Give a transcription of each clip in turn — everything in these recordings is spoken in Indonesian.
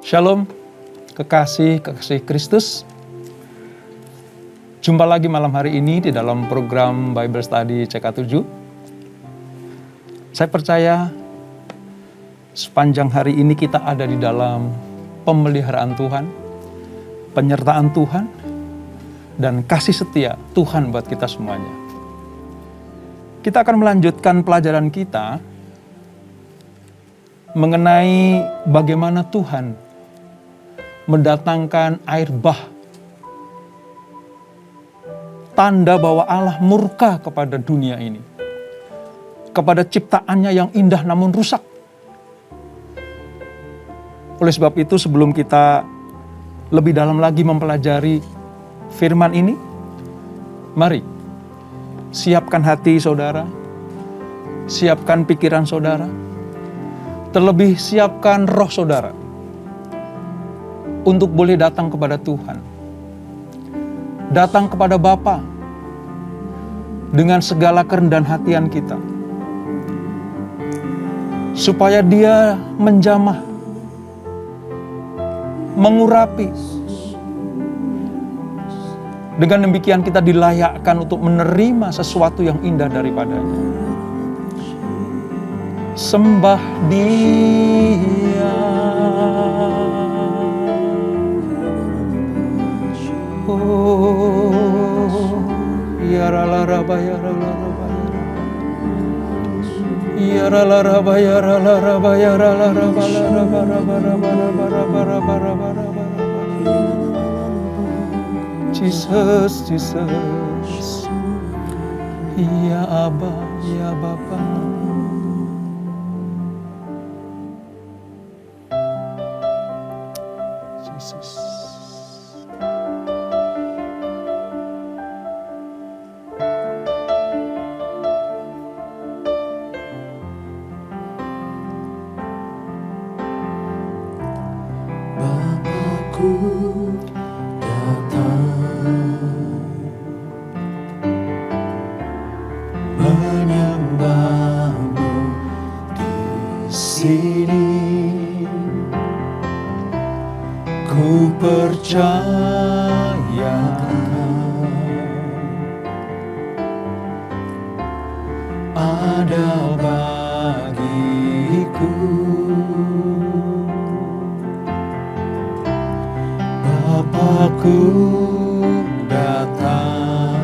Shalom, kekasih Kristus. Jumpa lagi malam hari ini di dalam program Bible Study CK7. Saya percaya sepanjang hari ini kita ada di dalam pemeliharaan Tuhan, penyertaan Tuhan, dan kasih setia Tuhan buat kita semuanya. Kita akan melanjutkan pelajaran kita mengenai bagaimana Tuhan mendatangkan air bah. Tanda bahwa Allah murka kepada dunia ini. Kepada ciptaannya yang indah namun rusak. Oleh sebab itu sebelum kita lebih dalam lagi mempelajari firman ini, mari siapkan hati saudara, siapkan pikiran saudara, terlebih siapkan roh saudara untuk boleh datang kepada Tuhan. Datang kepada Bapa dengan segala kerendahan hatian kita. Supaya Dia menjamah, mengurapi. Dengan demikian kita dilayakkan untuk menerima sesuatu yang indah daripadanya. Sembah Dia. Ya la raba ya la raba ya la raba ya la raba ya la raba la raba raba raba raba raba raba raba. Jesus, Jesus, ya Abba, ya Bapa. Jesus. Ku percaya ada bagiku Bapakku datang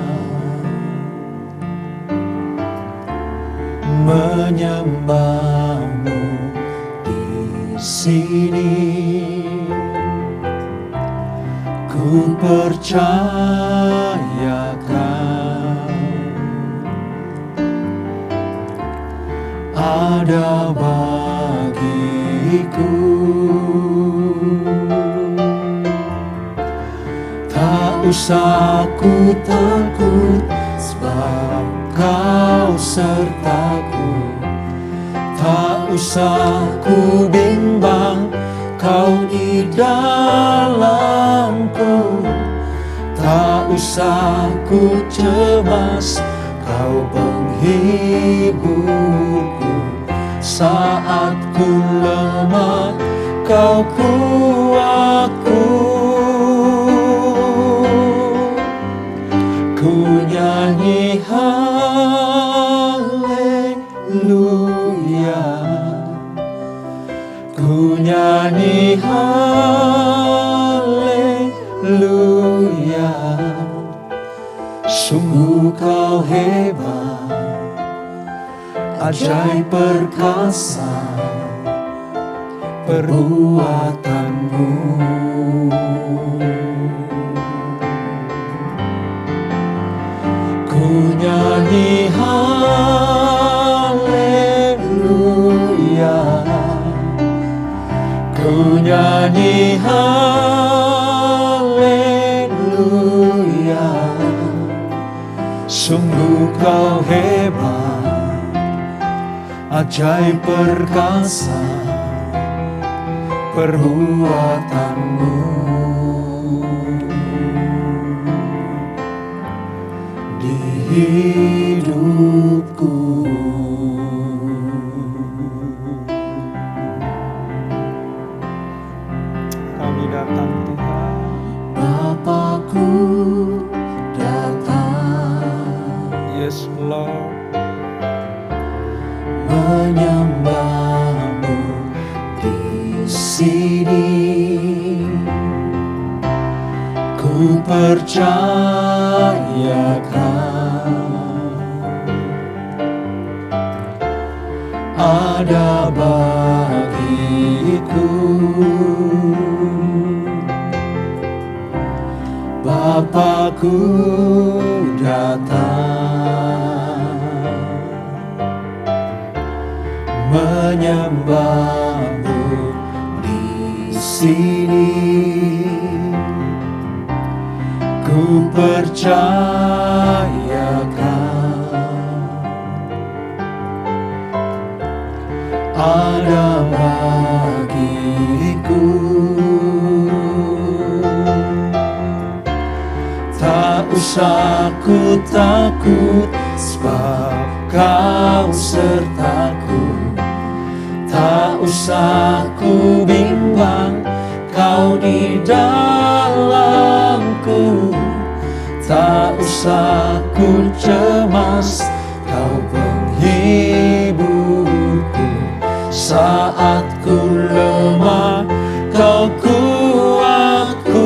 menyembahmu di sini. Ku percayakan ada bagiku. Tak usah ku takut sebab Kau sertaku. Tak usah ku bimbang, Kau di dalamku. Tak usah ku cemas, Kau penghiburku. Saat ku lemah, Kau kuatku. Ku nyanyi haleluya, ku nyanyi haleluya. Sungguh Kau hebat, ajaib perkasa perbuatanmu. Ku nyanyi haleluya, ku nyanyi haleluya. Sungguh Kau hebat, ajaib perkasa perbuatanmu. Di hidupku. Kami datang Tuhan. Bapakku datang Yes Lord. menyembahmu di sini. Ku percayakan ada bagiku. Bapakku datang menyembahmu di sini. Ku percayakan ada bagiku. Tak usah ku takut, sebab Kau sertaku. Tak usah ku bimbang, Kau di dalamku. Tak usah ku cemas, Kau penghiburku. Saat ku lemah, Kau kuatku.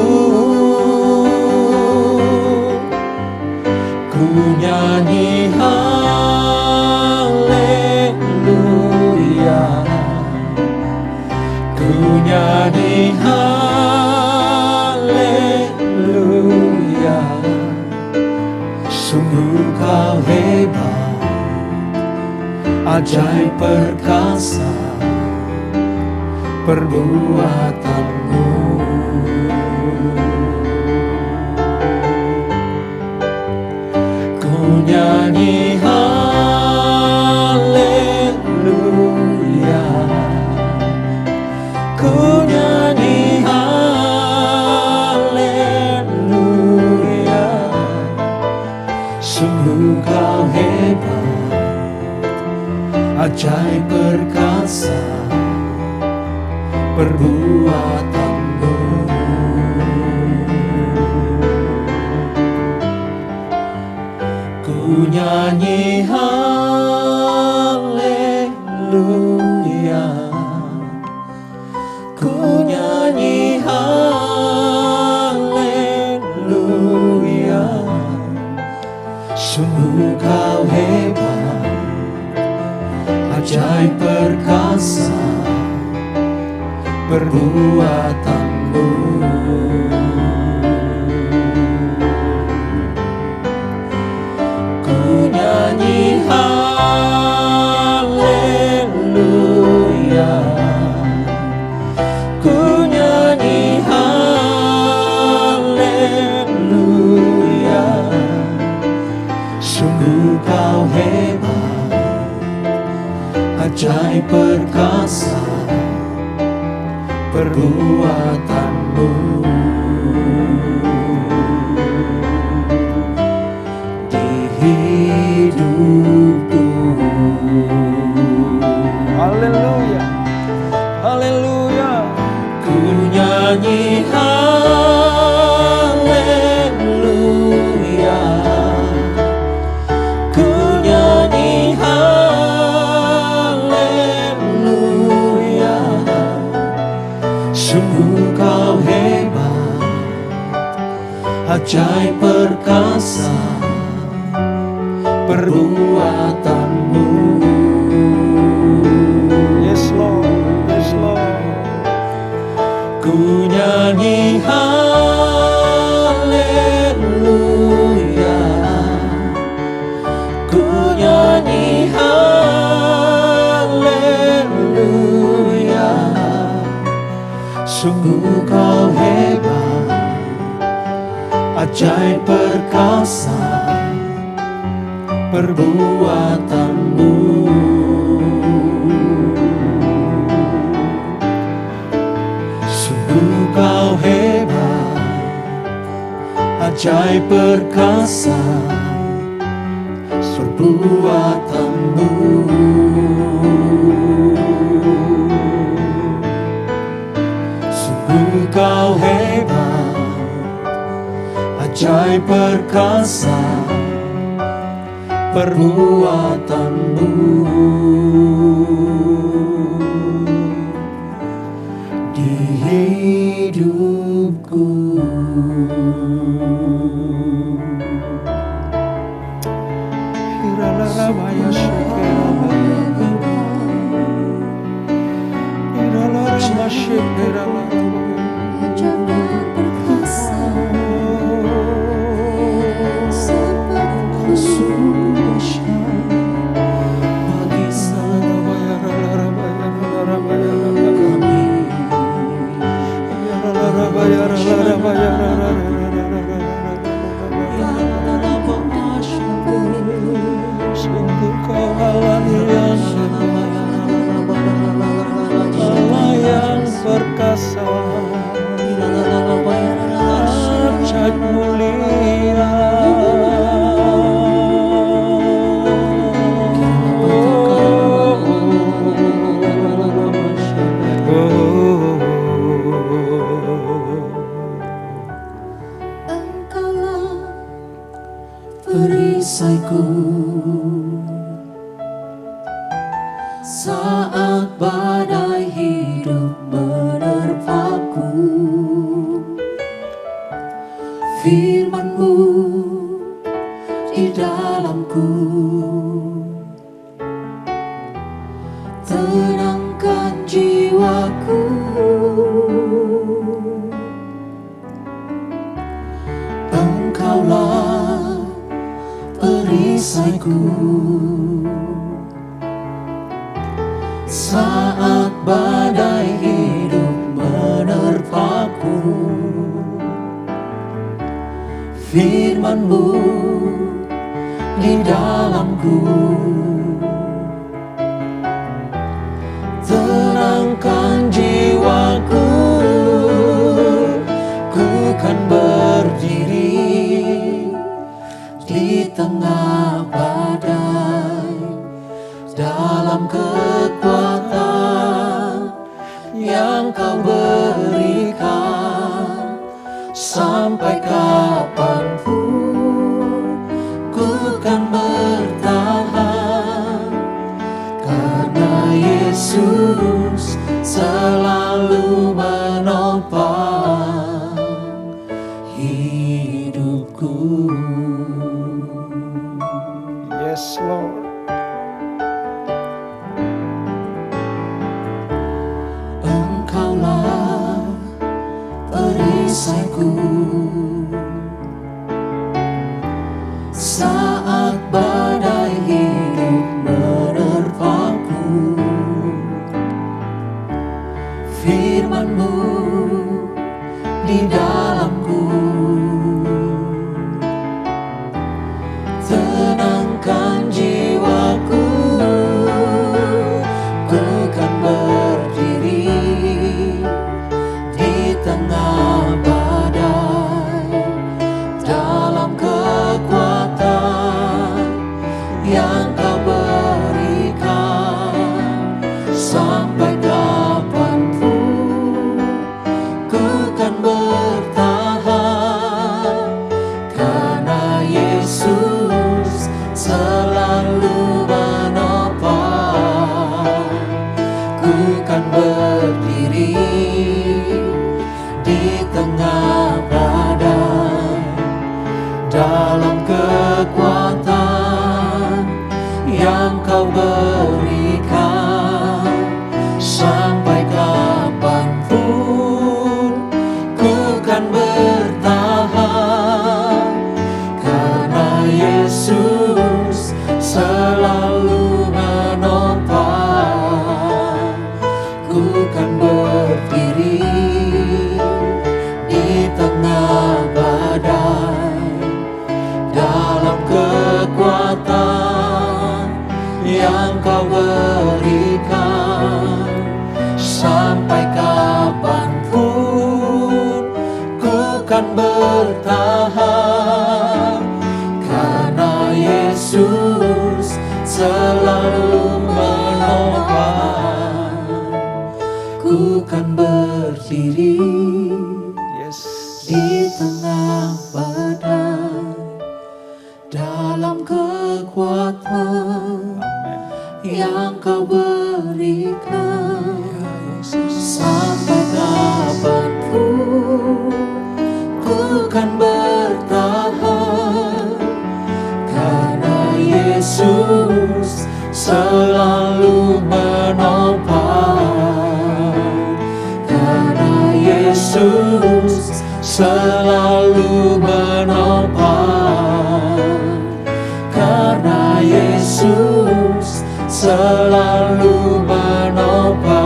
Ku nyanyi haleluya, ku nyanyi haleluya. Sungguh Kau hebat, ajaib perkasa perbuatanmu. Ku nyanyi haleluya, ku nyanyi haleluya. Sungguh Kau hebat, ajaib perkasa perbuatanmu. Ku nyanyi haleluya, ku nyanyi haleluya. Sungguh Kau hebat, ajaib perkasa perbuatanmu. Ku nyanyi haleluya, ku nyanyi haleluya. Sungguh Kau hebat, ajaib perkasa perbuatanmu. Di hidupku. Haleluya. Haleluya. Ku nyanyi haleluya, ku nyanyi haleluya. Sungguh Kau hebat, ajaib perkasa perbuatanmu. Yes Lord. Yes Lord. Ku nyanyi haleluya, ku nyanyi haleluya. Sungguh Kau hebat, ajaib perkasa perbuatanmu. Sungguh Kau hebat, ajaib perkasa perbuatanmu. Sungguh Engkau hebat, ajaib perkasa perbuatanmu di hidupku. Sungguh kau Allah yang perkasa, ajaib mulia. Engkaulah perisaiku saat badai hidup menerpaku. Firman-Mu di dalamku tenangkan jiwaku. Engkaulah perisaiku saat badai hidup menerpaku. Firman-Mu di dalamku tenangkan jiwaku. Ku kan berdiri di tengah badai dalam kekuatan yang Kau berikan. Sampai kapanpun ku kan bertahan, karena Yesus selalu menopang hidupku. Yes, Lord. Engkaulah perisaiku saat badai hidup menerpaku. Firman-Mu di dalamku tenangkan jiwaku. Ku kan berdiri di tengah badai dalam kekuatan yang Kau berikan. Sampai kapanpun ku kan bertahan, karena Yesus selalu menopang. Ku kan berdiri di tengah badai dalam kekuatan yang Kau berikan. Sampai kapanpun ku kan bertahan, karena Yesus selalu menopang. Ku kan berdiri di tengah badai dalam kekuatan yang Kau berikan. Sampai kapanpun ku kan bertahan, karena Yesus selalu menopang. Ku kan berdiri Yesus selalu menopang, karena Yesus selalu menopang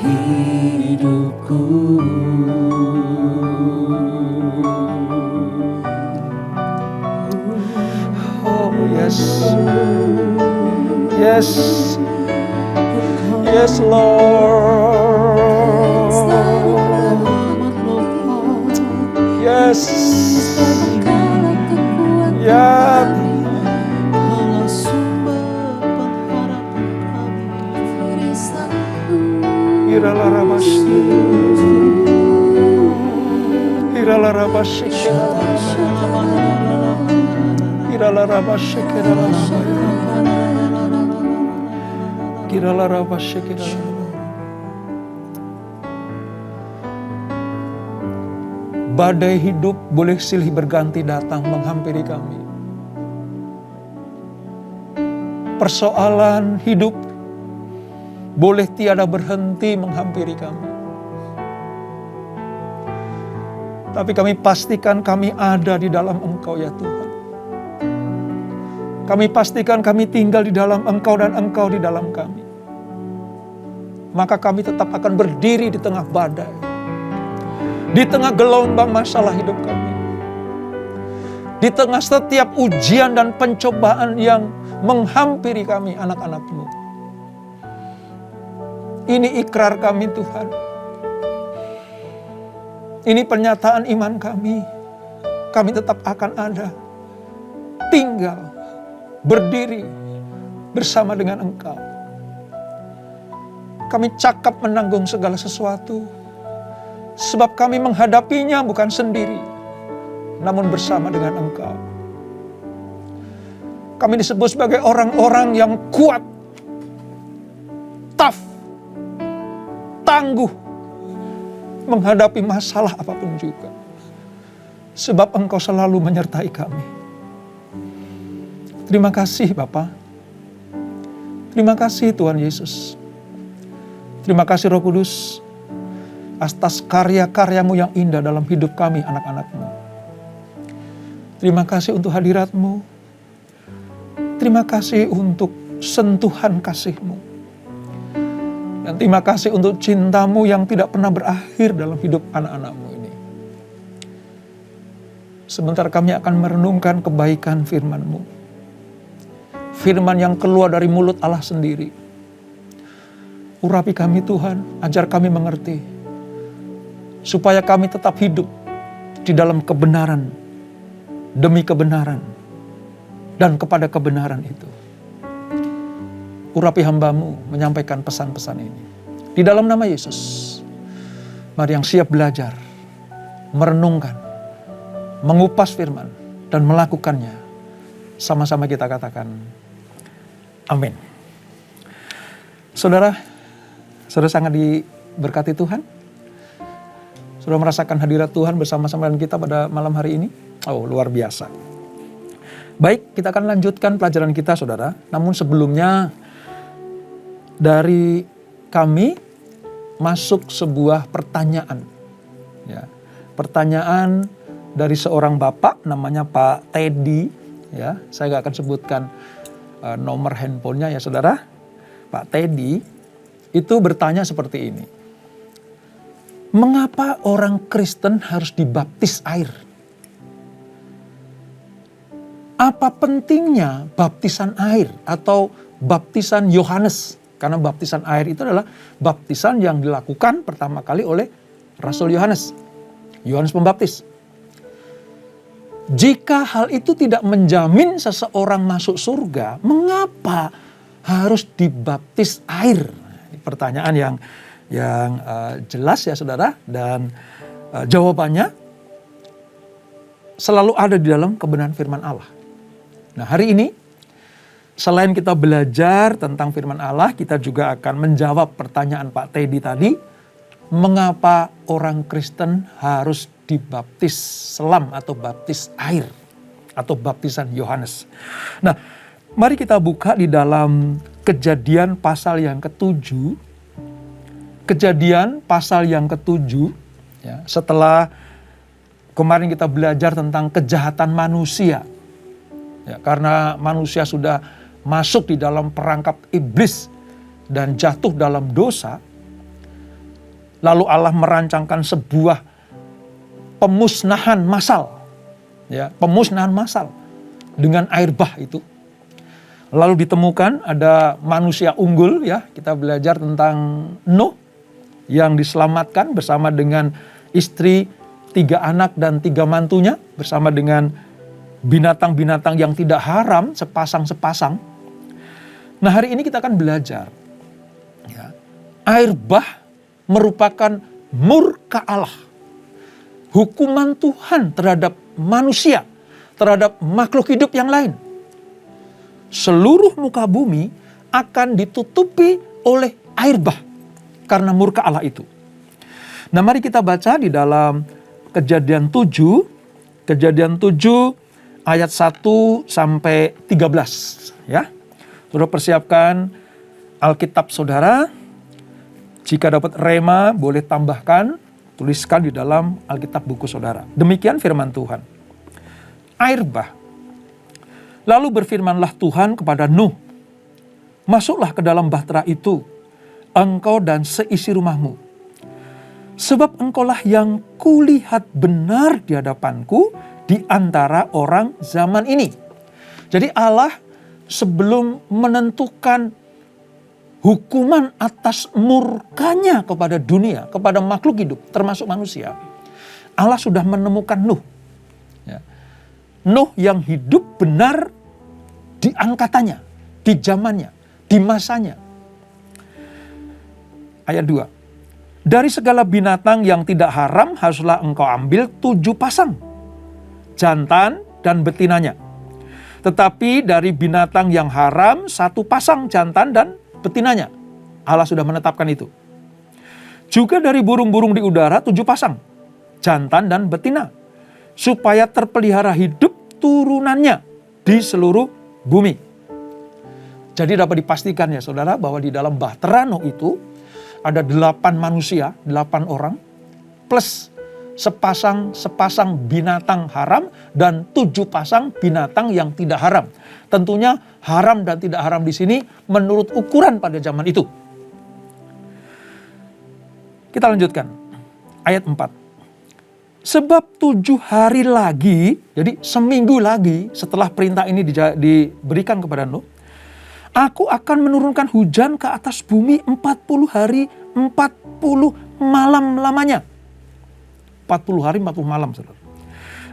hidupku. Oh yes, yes, yes Lord, yes, ya. Badai hidup boleh silih berganti datang menghampiri kami. Persoalan hidup boleh tiada berhenti menghampiri kami. Tapi kami pastikan kami ada di dalam Engkau ya Tuhan. Kami pastikan kami tinggal di dalam Engkau dan Engkau di dalam kami. Maka kami tetap akan berdiri di tengah badai. Di tengah gelombang masalah hidup kami. Di tengah setiap ujian dan pencobaan yang menghampiri kami anak-anak-Mu. Ini ikrar kami Tuhan. Ini pernyataan iman kami. Kami tetap akan ada. Tinggal. Berdiri. Bersama dengan Engkau. Kami cakap menanggung segala sesuatu. Sebab kami menghadapinya bukan sendiri. Namun bersama dengan Engkau. Kami disebut sebagai orang-orang yang kuat. Tough. Tangguh menghadapi masalah apapun juga. Sebab Engkau selalu menyertai kami. Terima kasih Bapa. Terima kasih Tuhan Yesus. Terima kasih Roh Kudus atas karya-karya-Mu yang indah dalam hidup kami anak-anak-Mu. Terima kasih untuk hadirat-Mu. Terima kasih untuk sentuhan kasih-Mu. Dan terima kasih untuk cinta-Mu yang tidak pernah berakhir dalam hidup anak-anak-Mu ini. Sebentar kami akan merenungkan kebaikan firman-Mu. Firman yang keluar dari mulut Allah sendiri. Urapi kami Tuhan, ajar kami mengerti. Supaya kami tetap hidup di dalam kebenaran. Demi kebenaran. Dan kepada kebenaran itu. Urapi hamba-Mu menyampaikan pesan-pesan ini. Di dalam nama Yesus. Mari yang siap belajar. Merenungkan. Mengupas firman. Dan melakukannya. Sama-sama kita katakan. Amin. Saudara sangat diberkati Tuhan. Sudah merasakan hadirat Tuhan bersama-sama dengan kita pada malam hari ini. Oh, luar biasa. Baik, kita akan lanjutkan pelajaran kita saudara. Namun sebelumnya dari kami masuk sebuah pertanyaan. Ya, pertanyaan dari seorang bapak namanya Pak Teddy. Ya, saya gak akan sebutkan nomor handphonenya ya saudara. Pak Teddy itu bertanya seperti ini. Mengapa orang Kristen harus dibaptis air? Apa pentingnya baptisan air atau baptisan Yohanes? Karena baptisan air itu adalah baptisan yang dilakukan pertama kali oleh Rasul Yohanes. Yohanes Pembaptis. Jika hal itu tidak menjamin seseorang masuk surga, mengapa harus dibaptis air? Pertanyaan yang jelas ya saudara, dan jawabannya selalu ada di dalam kebenaran firman Allah. Nah hari ini selain kita belajar tentang firman Allah, kita juga akan menjawab pertanyaan Pak Teddy tadi, mengapa orang Kristen harus dibaptis selam atau baptis air atau baptisan Yohanes. Nah mari kita buka di dalam Kejadian pasal yang ke-7 Kejadian pasal yang ke-7, ya, setelah kemarin kita belajar tentang kejahatan manusia, ya, karena manusia sudah masuk di dalam perangkap iblis dan jatuh dalam dosa, lalu Allah merancangkan sebuah pemusnahan massal, ya, pemusnahan massal dengan air bah itu. Lalu ditemukan ada manusia unggul, ya, kita belajar tentang Nuh yang diselamatkan bersama dengan istri, 3 anak dan 3 mantunya, bersama dengan binatang-binatang yang tidak haram sepasang-sepasang. Nah, hari ini kita akan belajar, ya, air bah merupakan murka Allah, hukuman Tuhan terhadap manusia, terhadap makhluk hidup yang lain. Seluruh muka bumi akan ditutupi oleh air bah karena murka Allah itu. Nah, mari kita baca di dalam Kejadian 7 ayat 1 sampai 13, ya. Saudara persiapkan Alkitab saudara. Jika dapat rema boleh tambahkan, tuliskan di dalam Alkitab buku saudara. Demikian firman Tuhan. Air bah. Lalu berfirmanlah Tuhan kepada Nuh, masuklah ke dalam bahtera itu, engkau dan seisi rumahmu. Sebab engkaulah yang kulihat benar di hadapanku di antara orang zaman ini. Jadi Allah sebelum menentukan hukuman atas murkanya kepada dunia, kepada makhluk hidup, termasuk manusia, Allah sudah menemukan Nuh. Ya. Nuh yang hidup benar di angkatannya, di zamannya, di masanya. Ayat 2. Dari segala binatang yang tidak haram haruslah engkau ambil 7 pasang, jantan dan betinanya. Tetapi dari binatang yang haram 1 pasang jantan dan betinanya. Allah sudah menetapkan itu. Juga dari burung-burung di udara 7 pasang, jantan dan betina, supaya terpelihara hidup turunannya di seluruh bumi. Jadi dapat dipastikan ya saudara bahwa di dalam bahtera Nuh itu ada 8 manusia, 8 orang, plus sepasang binatang haram dan 7 pasang binatang yang tidak haram. Tentunya haram dan tidak haram di sini menurut ukuran pada zaman itu. Kita lanjutkan. Ayat 4. Sebab 7 hari lagi, jadi seminggu lagi setelah perintah ini diberikan kepada Nuh, aku akan menurunkan hujan ke atas bumi 40 hari, 40 malam lamanya. 40 hari, 40 malam, saudara.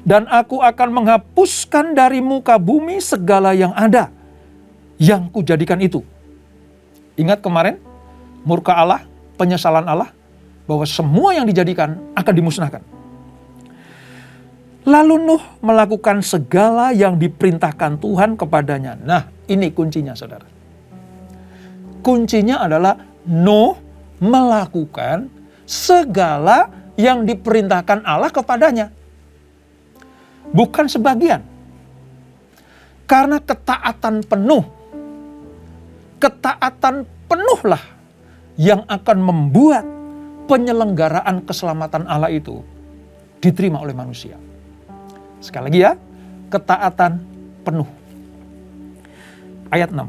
Dan aku akan menghapuskan dari muka bumi segala yang ada, yang kujadikan itu. Ingat kemarin, murka Allah, penyesalan Allah, bahwa semua yang dijadikan akan dimusnahkan. Lalu Nuh melakukan segala yang diperintahkan Tuhan kepadanya. Nah, ini kuncinya saudara. Kuncinya adalah Nuh melakukan segala yang diperintahkan Allah kepadanya. Bukan sebagian. Karena ketaatan penuhlah yang akan membuat penyelenggaraan keselamatan Allah itu diterima oleh manusia. Sekali lagi ya, ketaatan penuh. Ayat 6.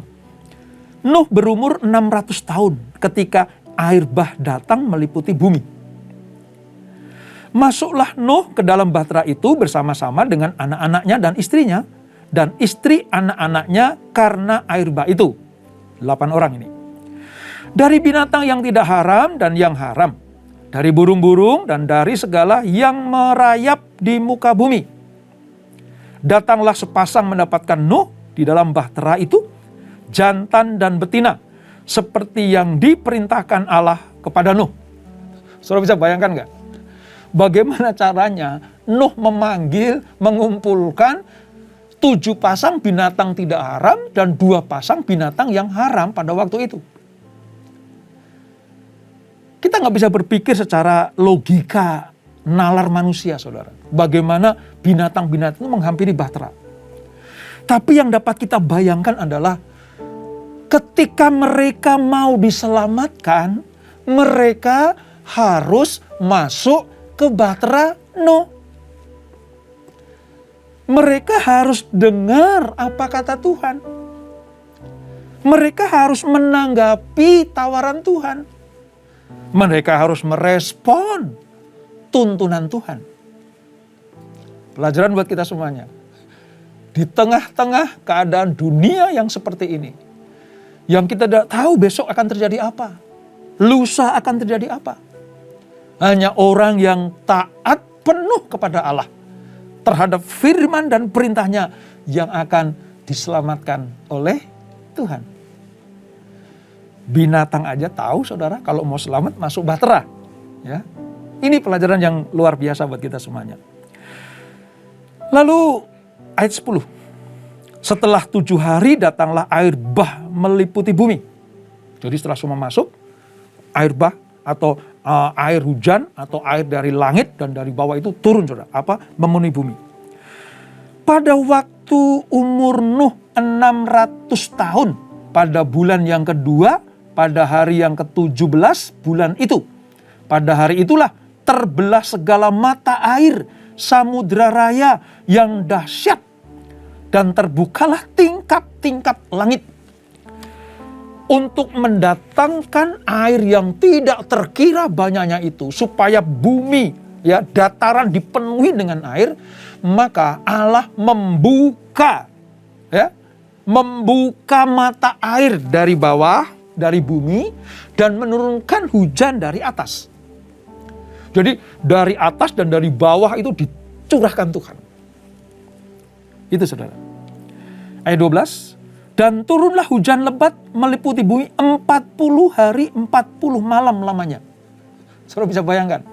Nuh berumur 600 tahun ketika air bah datang meliputi bumi. Masuklah Nuh ke dalam bahtera itu bersama-sama dengan anak-anaknya dan istrinya, dan istri anak-anaknya karena air bah itu. 8 orang ini. Dari binatang yang tidak haram dan yang haram, dari burung-burung dan dari segala yang merayap di muka bumi. Datanglah sepasang mendapatkan Nuh di dalam bahtera itu, jantan dan betina, seperti yang diperintahkan Allah kepada Nuh. Saudara bisa bayangkan nggak? Bagaimana caranya Nuh mengumpulkan 7 pasang binatang tidak haram dan 2 pasang binatang yang haram pada waktu itu. Kita nggak bisa berpikir secara logika nalar manusia, saudara. Bagaimana binatang-binatang itu menghampiri bahtera. Tapi yang dapat kita bayangkan adalah ketika mereka mau diselamatkan, mereka harus masuk ke bahtera Nuh. Mereka harus dengar apa kata Tuhan. Mereka harus menanggapi tawaran Tuhan. Mereka harus merespon tuntunan Tuhan. Pelajaran buat kita semuanya. Di tengah-tengah keadaan dunia yang seperti ini, yang kita tidak tahu besok akan terjadi apa, lusa akan terjadi apa. Hanya orang yang taat penuh kepada Allah terhadap firman dan perintahnya yang akan diselamatkan oleh Tuhan. Binatang aja tahu, saudara, kalau mau selamat masuk bahtera. Ya, ini pelajaran yang luar biasa buat kita semuanya. Lalu ayat 10. Setelah 7 hari datanglah air bah meliputi bumi. Jadi setelah semua masuk, air bah atau air hujan atau air dari langit dan dari bawah itu turun, saudara. Memenuhi bumi. Pada waktu umur Nuh 600 tahun, pada bulan yang kedua, pada hari yang ke-17 bulan itu. Pada hari itulah terbelah segala mata air samudra raya yang dahsyat, dan terbukalah tingkap-tingkap langit untuk mendatangkan air yang tidak terkira banyaknya itu, supaya bumi, ya, dataran dipenuhi dengan air. Maka Allah membuka mata air dari bawah, dari bumi, dan menurunkan hujan dari atas. Jadi dari atas dan dari bawah itu dicurahkan Tuhan. Itu, saudara. Ayat 12. Dan turunlah hujan lebat meliputi bumi 40 hari 40 malam lamanya. Saudara bisa bayangkan.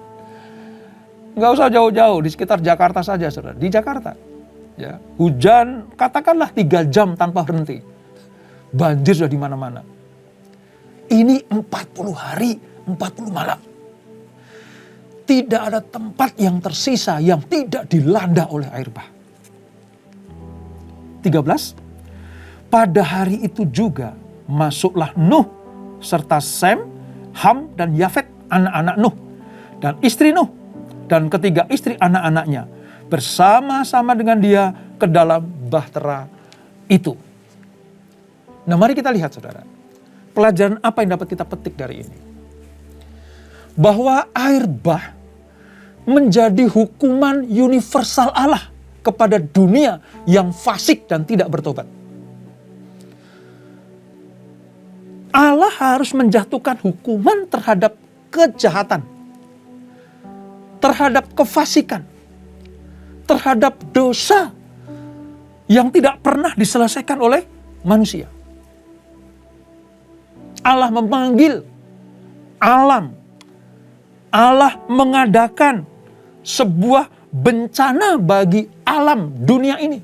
Nggak usah jauh-jauh, di sekitar Jakarta saja, saudara. Di Jakarta, ya, hujan katakanlah 3 jam tanpa berhenti. Banjir sudah di mana-mana. Ini 40 hari 40 malam. Tidak ada tempat yang tersisa yang tidak dilanda oleh air bah. 13. Pada hari itu juga masuklah Nuh serta Sem, Ham dan Yafet, anak-anak Nuh, dan istri Nuh, dan ketiga istri anak-anaknya bersama-sama dengan dia ke dalam bahtera itu. Nah, mari kita lihat, saudara. Pelajaran apa yang dapat kita petik dari ini? Bahwa air bah menjadi hukuman universal Allah kepada dunia yang fasik dan tidak bertobat. Allah harus menjatuhkan hukuman terhadap kejahatan, terhadap kefasikan, terhadap dosa yang tidak pernah diselesaikan oleh manusia. Allah memanggil alam. Allah mengadakan sebuah bencana bagi alam dunia ini.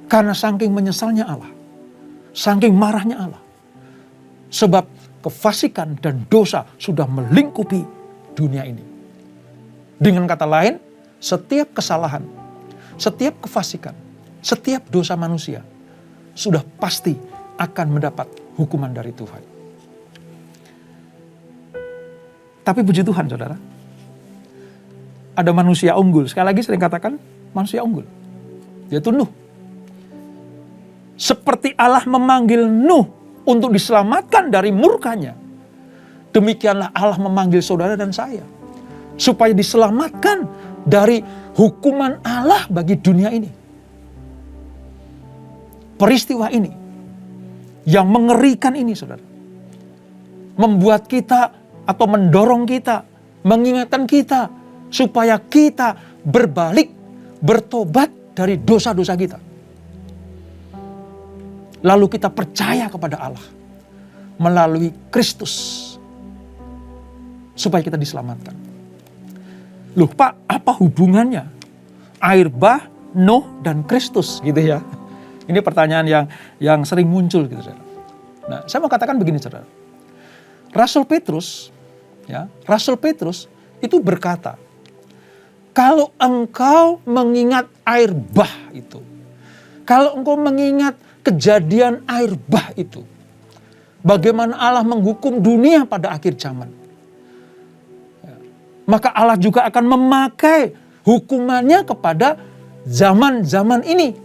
Karena saking menyesalnya Allah, saking marahnya Allah. Sebab kefasikan dan dosa sudah melingkupi dunia ini. Dengan kata lain, setiap kesalahan, setiap kefasikan, setiap dosa manusia sudah pasti akan mendapat hukuman dari Tuhan. Tapi puji Tuhan, saudara, ada manusia unggul. Sekali lagi sering katakan manusia unggul, yaitu Nuh. Seperti Allah memanggil Nuh untuk diselamatkan dari murkanya, demikianlah Allah memanggil saudara dan saya supaya diselamatkan dari hukuman Allah bagi dunia ini. Peristiwa ini yang mengerikan ini, saudara, membuat kita atau mendorong kita, mengingatkan kita supaya kita berbalik, bertobat dari dosa-dosa kita. Lalu kita percaya kepada Allah melalui Kristus supaya kita diselamatkan. Loh Pak, apa hubungannya air bah, Nuh, dan Kristus gitu ya? Ini pertanyaan yang sering muncul gitu, saudara. Nah, saya mau katakan begini, saudara. Rasul Petrus itu berkata, kalau engkau mengingat air bah itu, kalau engkau mengingat kejadian air bah itu, bagaimana Allah menghukum dunia pada akhir zaman. Maka Allah juga akan memakai hukumannya kepada zaman-zaman ini.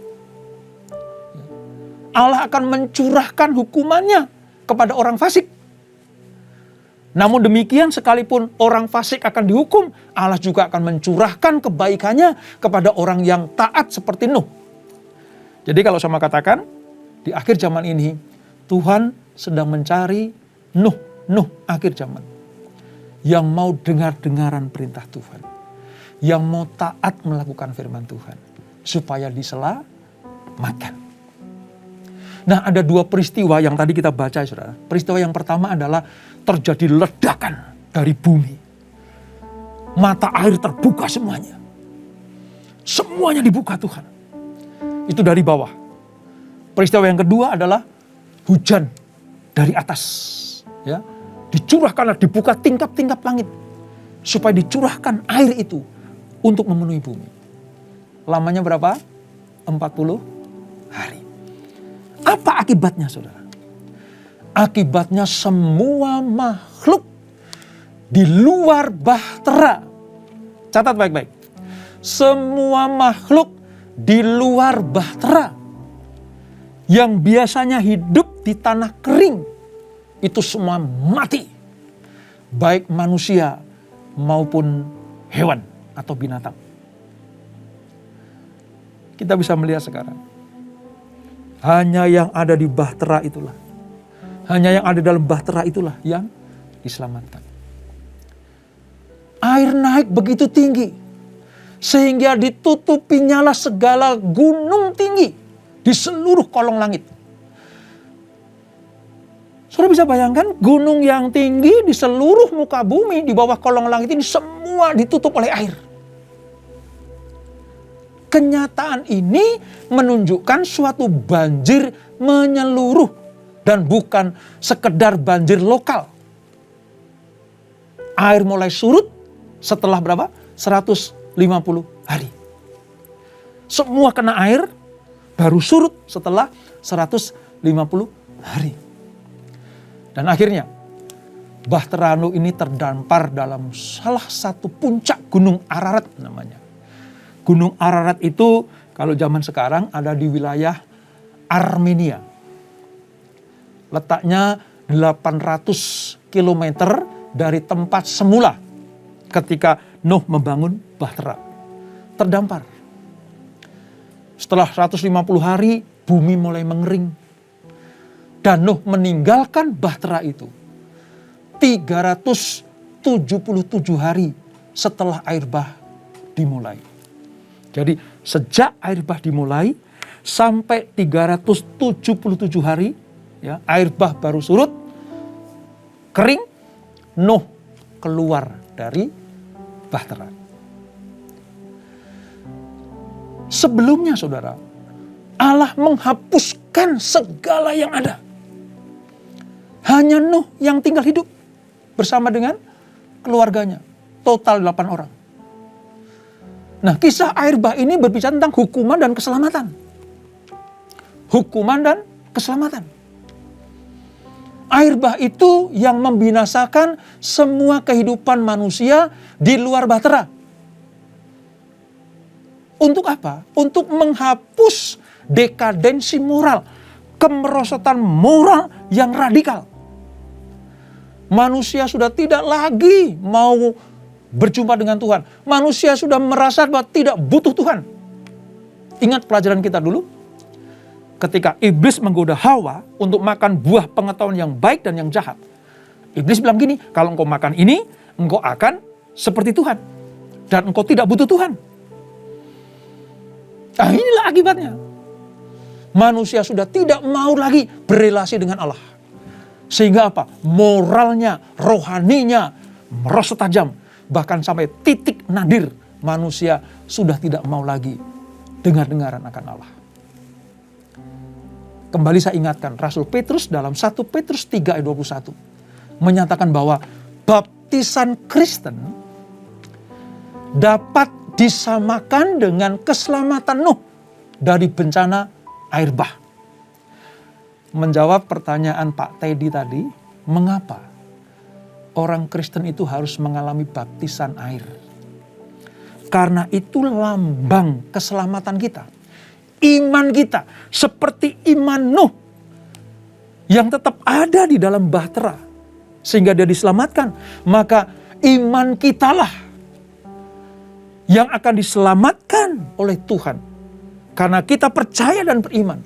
Allah akan mencurahkan hukumannya kepada orang fasik. Namun demikian, sekalipun orang fasik akan dihukum, Allah juga akan mencurahkan kebaikannya kepada orang yang taat seperti Nuh. Jadi kalau saya mau katakan, di akhir zaman ini, Tuhan sedang mencari Nuh akhir zaman. Yang mau dengar-dengaran perintah Tuhan. Yang mau taat melakukan firman Tuhan. Supaya diselamatkan. Nah, ada dua peristiwa yang tadi kita baca, saudara. Peristiwa yang pertama adalah terjadi ledakan dari bumi. Mata air terbuka semuanya. Semuanya dibuka Tuhan. Itu dari bawah. Peristiwa yang kedua adalah hujan dari atas. Ya, dicurahkan, dibuka tingkap-tingkap langit. Supaya dicurahkan air itu untuk memenuhi bumi. Lamanya berapa? 40 hari. Apa akibatnya, saudara? Akibatnya semua makhluk di luar bahtera. Catat baik-baik. Semua makhluk di luar bahtera yang biasanya hidup di tanah kering, itu semua mati. Baik manusia maupun hewan atau binatang. Kita bisa melihat sekarang. Hanya yang ada di bahtera itulah. Hanya yang ada dalam bahtera itulah yang diselamatkan. Air naik begitu tinggi. Sehingga ditutupinya segala gunung tinggi di seluruh kolong langit. Saudara bisa bayangkan gunung yang tinggi di seluruh muka bumi di bawah kolong langit ini semua ditutup oleh air. Kenyataan ini menunjukkan suatu banjir menyeluruh dan bukan sekedar banjir lokal. Air mulai surut setelah berapa? 150 hari. Semua kena air baru surut setelah 150 hari. Dan akhirnya bahtera Nuh ini terdampar dalam salah satu puncak gunung Ararat namanya. Gunung Ararat itu kalau zaman sekarang ada di wilayah Armenia. Letaknya 800 km dari tempat semula ketika Nuh membangun bahtera. Terdampar. Setelah 150 hari bumi mulai mengering. Dan Nuh meninggalkan bahtera itu 377 hari setelah air bah dimulai. Jadi sejak air bah dimulai sampai 377 hari, ya, air bah baru surut, kering, Nuh keluar dari bahtera. Sebelumnya, saudara, Allah menghapuskan segala yang ada. Hanya Nuh yang tinggal hidup bersama dengan keluarganya, total 8 orang. Nah, kisah air bah ini berbicara tentang hukuman dan keselamatan. Hukuman dan keselamatan. Air bah itu yang membinasakan semua kehidupan manusia di luar bahtera. Untuk apa? Untuk menghapus dekadensi moral, kemerosotan moral yang radikal. Manusia sudah tidak lagi mau berjumpa dengan Tuhan. Manusia sudah merasa bahwa tidak butuh Tuhan. Ingat pelajaran kita dulu. Ketika iblis menggoda Hawa untuk makan buah pengetahuan yang baik dan yang jahat. Iblis bilang gini, kalau engkau makan ini, engkau akan seperti Tuhan. Dan engkau tidak butuh Tuhan. Nah, inilah akibatnya. Manusia sudah tidak mau lagi berrelasi dengan Allah. Sehingga apa? Moralnya, rohaninya merosot tajam. Bahkan sampai titik nadir manusia sudah tidak mau lagi dengar-dengaran akan Allah. Kembali saya ingatkan, Rasul Petrus dalam 1 Petrus 3 ayat 21 menyatakan bahwa baptisan Kristen dapat disamakan dengan keselamatan Nuh dari bencana air bah. menjawab pertanyaan Pak Teddy tadi, mengapa orang Kristen itu harus mengalami baptisan air? Karena itu lambang keselamatan kita. Iman kita seperti iman Nuh yang tetap ada di dalam bahtera sehingga dia diselamatkan. Maka iman kitalah yang akan diselamatkan oleh Tuhan. Karena kita percaya dan beriman.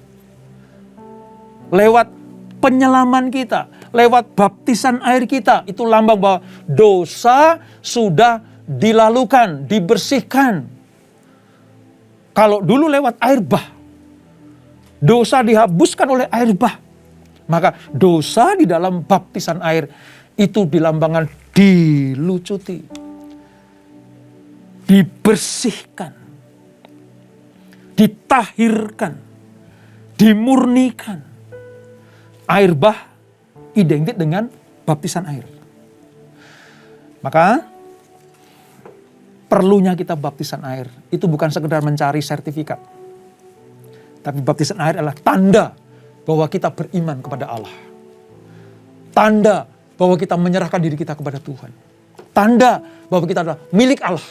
Lewat penyelaman kita, lewat baptisan air kita, itu lambang bahwa dosa sudah dilalukan, dibersihkan. Kalau dulu lewat air bah, dosa dihapuskan oleh air bah. Maka dosa di dalam baptisan air itu dilambangkan dilucuti, dibersihkan, ditahirkan, dimurnikan. Air bah identik dengan baptisan air. Maka perlunya kita baptisan air itu bukan sekedar mencari sertifikat. Tapi baptisan air adalah tanda bahwa kita beriman kepada Allah. Tanda bahwa kita menyerahkan diri kita kepada Tuhan. Tanda bahwa kita adalah milik Allah.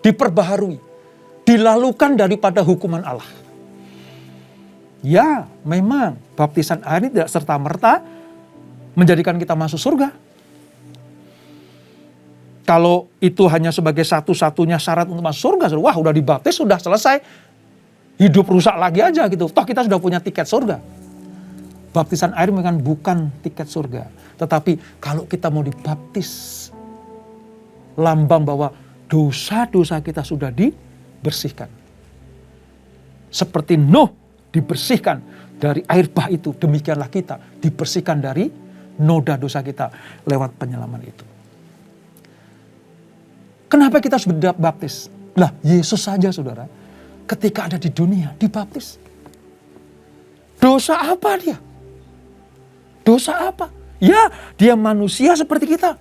Diperbaharui. Dilalukan daripada hukuman Allah. Ya, memang baptisan air ini tidak serta-merta menjadikan kita masuk surga. Kalau itu hanya sebagai satu-satunya syarat untuk masuk surga, wah udah dibaptis, sudah selesai. Hidup rusak lagi aja gitu. Toh kita sudah punya tiket surga. Baptisan air memang bukan tiket surga. Tetapi kalau kita mau dibaptis, lambang bahwa dosa-dosa kita sudah dibersihkan. Seperti Nuh dibersihkan dari air bah itu, demikianlah kita dibersihkan dari noda dosa kita lewat penyelaman itu. Kenapa kita harus baptis? Lah, Yesus saja saudara, ketika ada di dunia dibaptis. Dosa apa dia? Dosa apa? Ya, dia manusia seperti kita.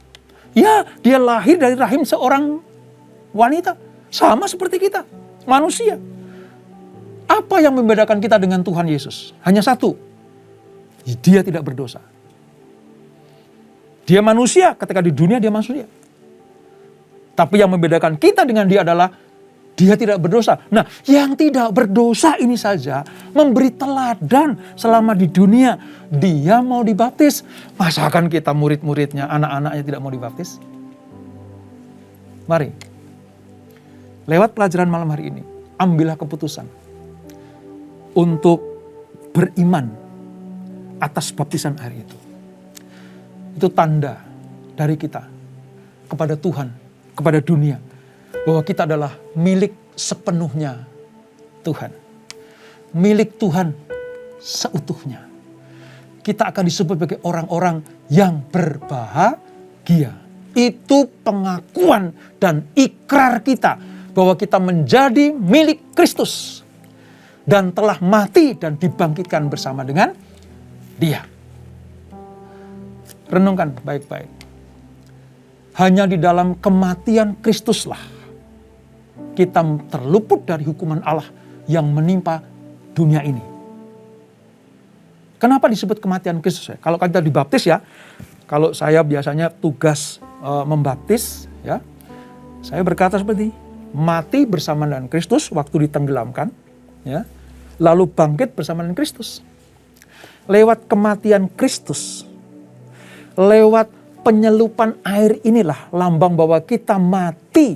Ya, dia lahir dari rahim seorang wanita, sama seperti kita, manusia. Apa yang membedakan kita dengan Tuhan Yesus? Hanya satu. Dia tidak berdosa. Dia manusia, ketika di dunia dia manusia. Tapi yang membedakan kita dengan dia adalah dia tidak berdosa. Nah, yang tidak berdosa ini saja memberi teladan selama di dunia. Dia mau dibaptis. Masakan kita murid-muridnya, anak-anaknya tidak mau dibaptis? Mari, lewat pelajaran malam hari ini, ambillah keputusan untuk beriman atas baptisan air itu. Itu tanda dari kita kepada Tuhan, kepada dunia, bahwa kita adalah milik sepenuhnya Tuhan. Milik Tuhan seutuhnya. Kita akan disebut sebagai orang-orang yang berbahagia. Itu pengakuan dan ikrar kita bahwa kita menjadi milik Kristus. Dan telah mati dan dibangkitkan bersama dengan Dia. Renungkan baik-baik. Hanya di dalam kematian Kristuslah kita terluput dari hukuman Allah yang menimpa dunia ini. Kenapa disebut kematian Kristus? Kalau kita dibaptis ya, kalau saya biasanya tugas membaptis ya, saya berkata seperti mati bersama dengan Kristus waktu ditenggelamkan, ya, lalu bangkit bersama dengan Kristus. Lewat kematian Kristus, lewat penyelupan air inilah lambang bahwa kita mati,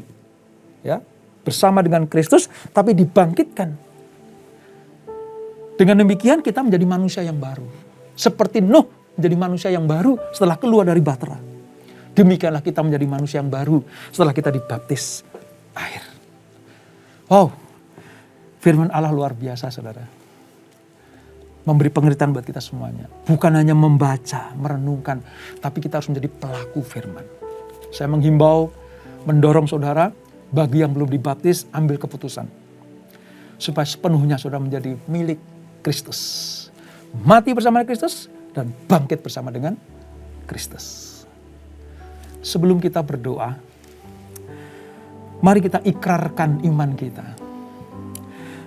ya, bersama dengan Kristus, tapi dibangkitkan. Dengan demikian kita menjadi manusia yang baru. Seperti Nuh menjadi manusia yang baru setelah keluar dari bahtera. Demikianlah kita menjadi manusia yang baru setelah kita dibaptis air. Wow, firman Allah luar biasa saudara. Memberi pengertian buat kita semuanya. Bukan hanya membaca, merenungkan, tapi kita harus menjadi pelaku firman. Saya menghimbau, mendorong saudara, bagi yang belum dibaptis, ambil keputusan. Supaya sepenuhnya saudara menjadi milik Kristus. Mati bersama Kristus dan bangkit bersama dengan Kristus. Sebelum kita berdoa, mari kita ikrarkan iman kita.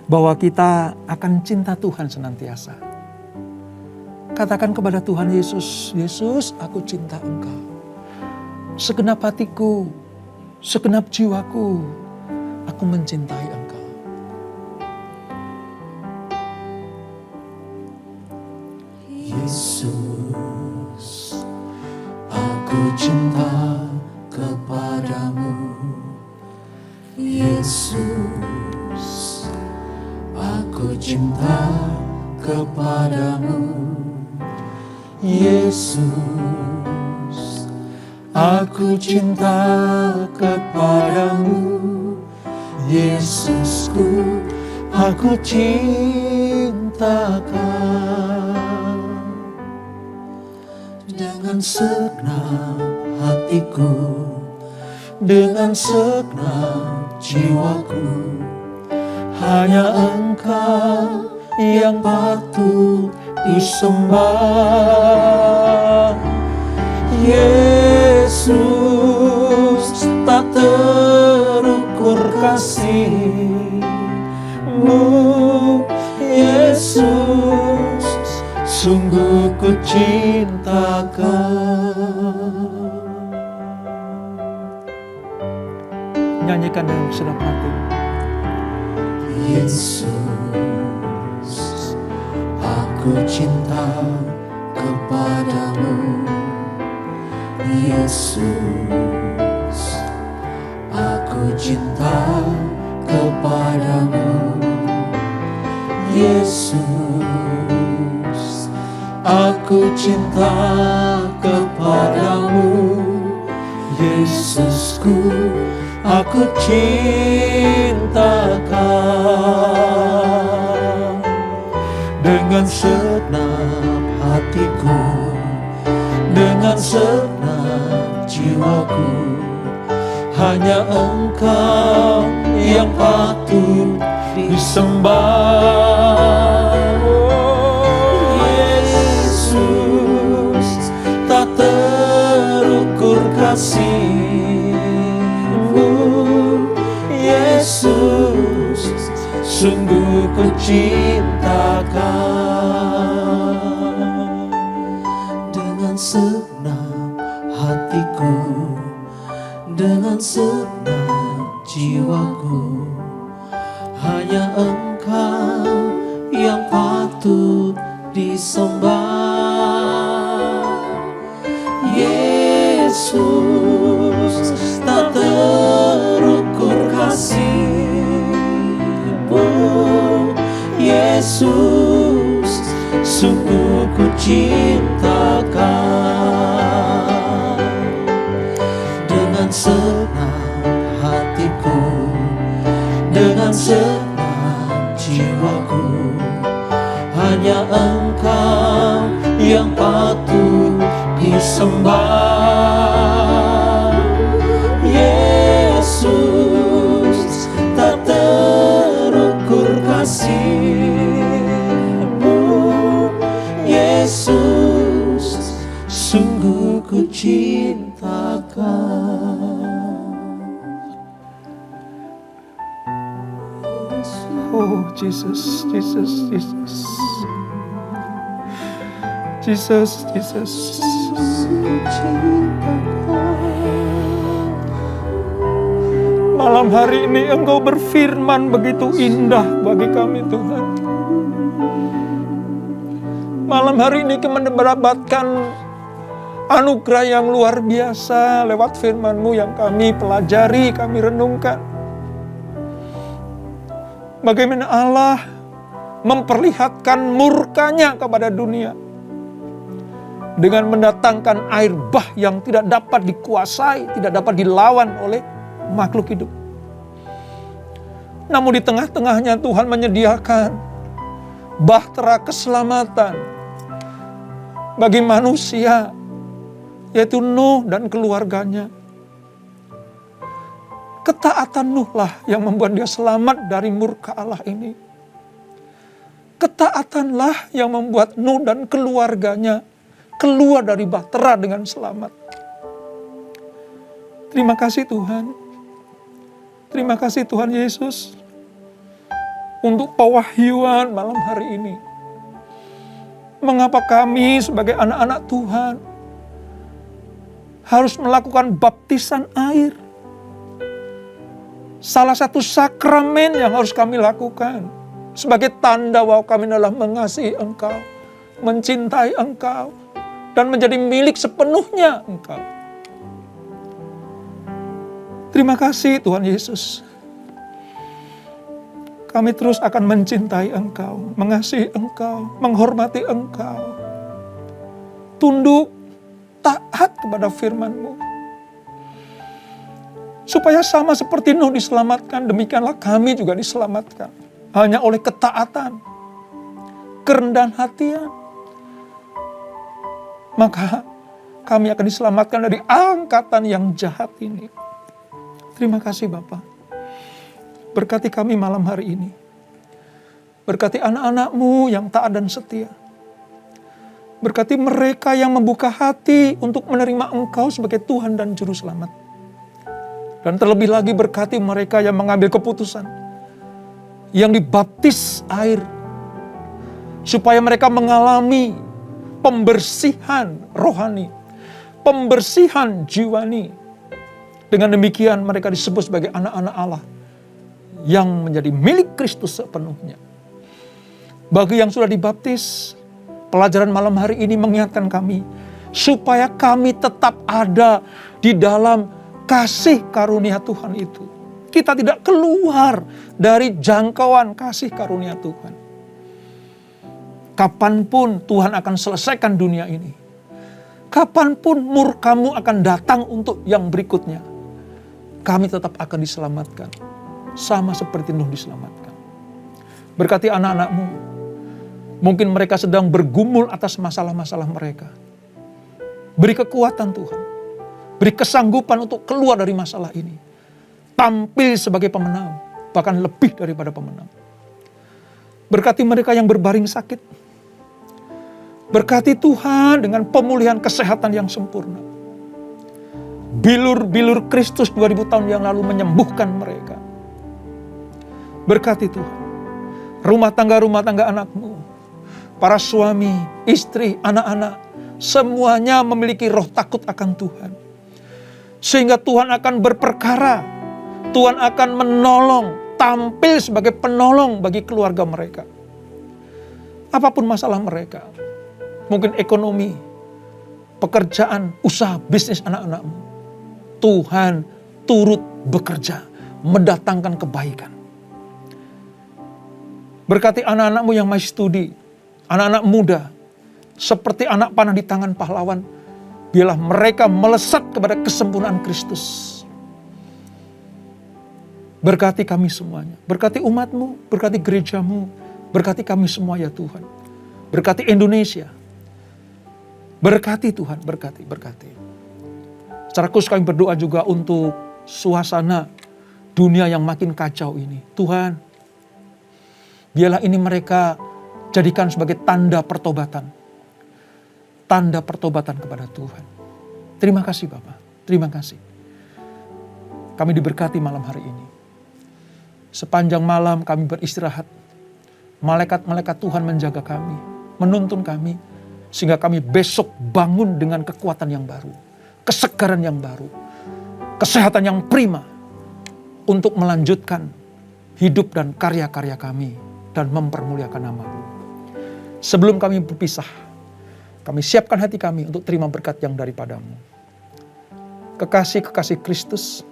Bahwa kita akan cinta Tuhan senantiasa. katakan kepada Tuhan Yesus, Yesus, aku cinta Engkau. Segenap hatiku, segenap jiwaku, aku mencintai Engkau. Yesus, aku cinta kepadamu. Yesus, aku cinta kepadamu. Yesus, aku cinta kepadamu. Yesusku, aku cinta Kau. Dengan segenap hatiku, dengan segenap jiwaku, hanya Engkau yang patut disembah. Yesus, tak terukur kasih-Mu. Yesus, sungguh ku cinta Kau. Nyanyikan dengan segenap hati. Yesus, aku cinta kepadamu. Yesus, aku cinta kepadamu. Yesus, aku cinta kepadamu. Yesusku, aku cinta Kau. Dengan segenap hatiku, dengan segenap jiwaku, hanya Engkau yang patut disembah. Yesus, tak terukur kasih-Mu. Yesus, sungguh ku cinta Kau. Dengan segenap hatiku, dengan segenap jiwaku, hanya Engkau yang patut disembah. Yesus, tak terukur kasih-Mu. Yesus, sungguh ku cinta Kau. Dengan segenap hatiku, dengan segenap jiwaku, hanya Engkau yang patut disembah. Yesus, tak terukur kasih-Mu. Yesus, sungguh ku cinta Kau. Oh Jesus, Jesus, Jesus. Jesus, Jesus. Malam hari ini Engkau berfirman begitu indah bagi kami Tuhan. Malam hari ini kami mendapatkan anugerah yang luar biasa lewat firman-Mu yang kami pelajari, kami renungkan. Bagaimana Allah memperlihatkan murkanya kepada dunia dengan mendatangkan air bah yang tidak dapat dikuasai, tidak dapat dilawan oleh makhluk hidup. Namun di tengah-tengahnya Tuhan menyediakan bahtera keselamatan bagi manusia, yaitu Nuh dan keluarganya. Ketaatan Nuh lah yang membuat dia selamat dari murka Allah ini. Ketaatanlah yang membuat Nuh dan keluarganya keluar dari bahtera dengan selamat. Terima kasih Tuhan. Terima kasih Tuhan Yesus untuk pewahyuan malam hari ini. Mengapa kami sebagai anak-anak Tuhan harus melakukan baptisan air? Salah satu sakramen yang harus kami lakukan sebagai tanda bahwa kami adalah mengasihi Engkau, mencintai Engkau, dan menjadi milik sepenuhnya Engkau. Terima kasih Tuhan Yesus. Kami terus akan mencintai Engkau, mengasihi Engkau, menghormati Engkau. Tunduk, taat kepada firman-Mu. Supaya sama seperti Nuh diselamatkan, demikianlah kami juga diselamatkan. Hanya oleh ketaatan, kerendahan hatian. Maka kami akan diselamatkan dari angkatan yang jahat ini. Terima kasih Bapa. Berkati kami malam hari ini. Berkati anak-anak-Mu yang taat dan setia. Berkati mereka yang membuka hati untuk menerima Engkau sebagai Tuhan dan Juru Selamat. Dan terlebih lagi berkati mereka yang mengambil keputusan, yang dibaptis air, supaya mereka mengalami pembersihan rohani, pembersihan jiwani. Dengan demikian mereka disebut sebagai anak-anak Allah yang menjadi milik Kristus sepenuhnya. Bagi yang sudah dibaptis, pelajaran malam hari ini mengingatkan kami supaya kami tetap ada di dalam kasih karunia Tuhan itu. Kita tidak keluar dari jangkauan kasih karunia Tuhan. Kapanpun Tuhan akan selesaikan dunia ini. Kapanpun murka-Mu akan datang untuk yang berikutnya. Kami tetap akan diselamatkan. Sama seperti Nuh diselamatkan. Berkati anak-anak-Mu. Mungkin mereka sedang bergumul atas masalah-masalah mereka. Beri kekuatan Tuhan. Beri kesanggupan untuk keluar dari masalah ini. Tampil sebagai pemenang. Bahkan lebih daripada pemenang. Berkati mereka yang berbaring sakit. Berkati Tuhan dengan pemulihan kesehatan yang sempurna. Bilur-bilur Kristus 2000 tahun yang lalu menyembuhkan mereka. Berkati Tuhan. Rumah tangga anak-Mu. Para suami, istri, anak-anak. Semuanya memiliki roh takut akan Tuhan. Sehingga Tuhan akan berperkara. Tuhan akan menolong. Tampil sebagai penolong bagi keluarga mereka. Apapun masalah mereka. Mungkin ekonomi. Pekerjaan, usaha, bisnis anak-anak-Mu. Tuhan turut bekerja. Mendatangkan kebaikan. Berkati anak-anak-Mu yang masih studi. Anak-anak muda. Seperti anak panah di tangan pahlawan. Biarlah mereka melesat kepada kesempurnaan Kristus. Berkati kami semuanya. Berkati umat-Mu, berkati gereja-Mu. Berkati kami semua ya Tuhan. Berkati Indonesia. Berkati Tuhan, berkati. Secara khusus kami berdoa juga untuk suasana dunia yang makin kacau ini. Tuhan, biarlah ini mereka jadikan sebagai tanda pertobatan. Tanda pertobatan kepada Tuhan. Terima kasih Bapak. Terima kasih. Kami diberkati malam hari ini. Sepanjang malam kami beristirahat. Malaikat-malaikat Tuhan menjaga kami. Menuntun kami. Sehingga kami besok bangun dengan kekuatan yang baru. Kesegaran yang baru. Kesehatan yang prima. Untuk melanjutkan hidup dan karya-karya kami. Dan mempermuliakan nama-Mu. Sebelum kami berpisah. Kami siapkan hati kami untuk terima berkat yang daripada-Mu. Kekasih-kekasih Kristus,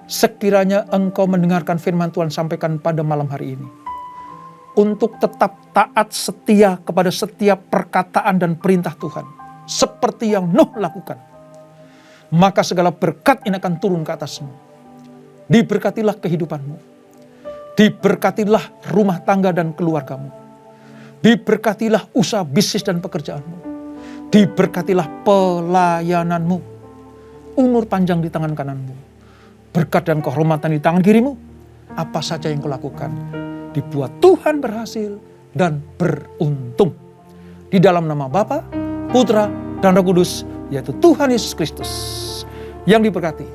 sekiranya Engkau mendengarkan firman Tuhan sampaikan pada malam hari ini. Untuk tetap taat setia kepada setiap perkataan dan perintah Tuhan. Seperti yang Nuh lakukan. Maka segala berkat ini akan turun ke atas-Mu. Diberkatilah kehidupan-Mu. Diberkatilah rumah tangga dan keluarga-Mu. Diberkatilah usaha bisnis dan pekerjaan-Mu. Diberkatilah pelayanan-Mu. Umur panjang di tangan kanan-Mu. Berkat dan kehormatan di tangan kiri-Mu. Apa saja yang Kau lakukan, dibuat Tuhan berhasil dan beruntung. Di dalam nama Bapa, Putra, dan Roh Kudus, yaitu Tuhan Yesus Kristus. Yang diberkati.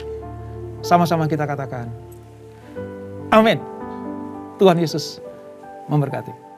Sama-sama kita katakan, amin. Tuhan Yesus memberkati.